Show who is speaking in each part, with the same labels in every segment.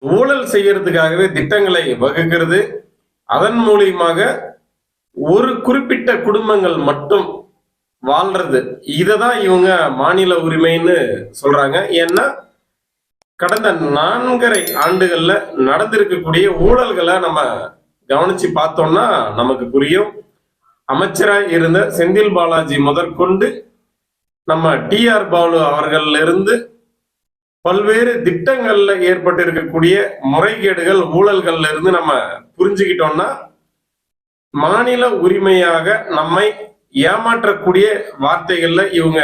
Speaker 1: ஊழல் செய்யறதுக்காகவே திட்டங்களை வகுக்கிறது. அதன் மூலியமாக ஒரு குறிப்பிட்ட குடும்பங்கள் மட்டும் வாழ்றது. இததான் இவங்க மாநில உரிமைன்னு சொல்றாங்க. ஏன்னா கடந்த 4.5 ஆண்டுகள்ல நடந்திருக்கக்கூடிய ஊழல்களை நம்ம கவனிச்சு பார்த்தோம்னா நமக்கு புரியும். அமைச்சராய் இருந்த செந்தில் பாலாஜி முதற்கொண்டு நம்ம டி.ஆர். பாலு அவர்கள் இருந்து பல்வேறு திட்டங்கள்ல ஏற்பட்டு இருக்கக்கூடிய முறைகேடுகள், ஊழல்கள்ல இருந்து நம்ம புரிஞ்சுக்கிட்டோம்னா மாநில உரிமையாக நம்மை ஏமாற்றக்கூடிய வார்த்தைகள்ல இவங்க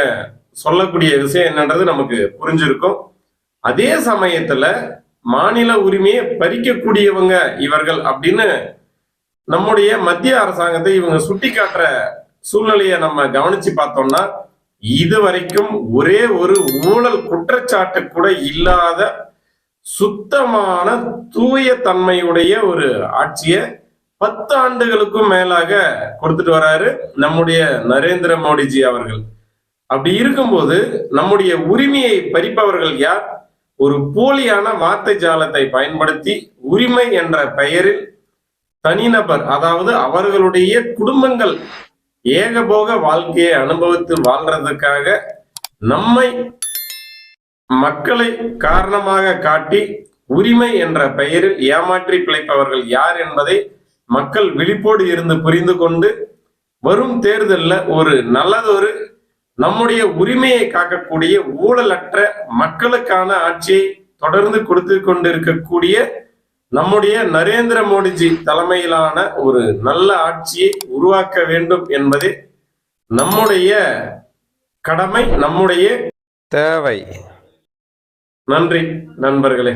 Speaker 1: சொல்லக்கூடிய விஷயம் என்னன்றது நமக்கு புரிஞ்சிருக்கும். அதே சமயத்துல மாநில உரிமையை பறிக்கக்கூடியவங்க இவர்கள் அப்படின்னு நம்முடைய மத்திய அரசாங்கத்தை இவங்க சுட்டி காட்டுற சூழ்நிலையை நம்ம கவனிச்சு பார்த்தோம்னா இதுவரைக்கும் ஒரே ஒரு ஊழல் குற்றச்சாட்டு கூட இல்லாத சுத்தமான தூய தன்மையுடைய ஒரு ஆட்சியை 10 ஆண்டுகளுக்கும் மேலாக கொடுத்துட்டு வராரு நம்முடைய நரேந்திர மோடிஜி அவர்கள். அப்படி இருக்கும்போது நம்முடைய உரிமையை பறிப்பவர்கள் யார்? ஒரு போலியான வார்த்தை ஜாலத்தை பயன்படுத்தி உரிமை என்ற பெயரில் தனிநபர், அதாவது அவர்களுடைய குடும்பங்கள் ஏகபோக வாழ்க்கையை அனுபவித்து வாழ்றதுக்காக நம்மை மக்களை காரணமாக காட்டி உரிமை என்ற பெயரில் ஏமாற்றி பிழைப்பவர்கள் யார் என்பதை மக்கள் விழிப்போடு இருந்து புரிந்து கொண்டு வரும் தேர்தலில் ஒரு நல்லதொரு நம்முடைய உரிமையை காக்கக்கூடிய ஊழலற்ற மக்களுக்கான ஆட்சியை தொடர்ந்து கொடுத்து கொண்டிருக்கக்கூடிய நம்முடைய நரேந்திர மோடிஜி தலைமையிலான ஒரு நல்ல ஆட்சியை உருவாக்க வேண்டும் என்பதே நம்முடைய கடமை, நம்முடைய தேவை. நன்றி நண்பர்களே.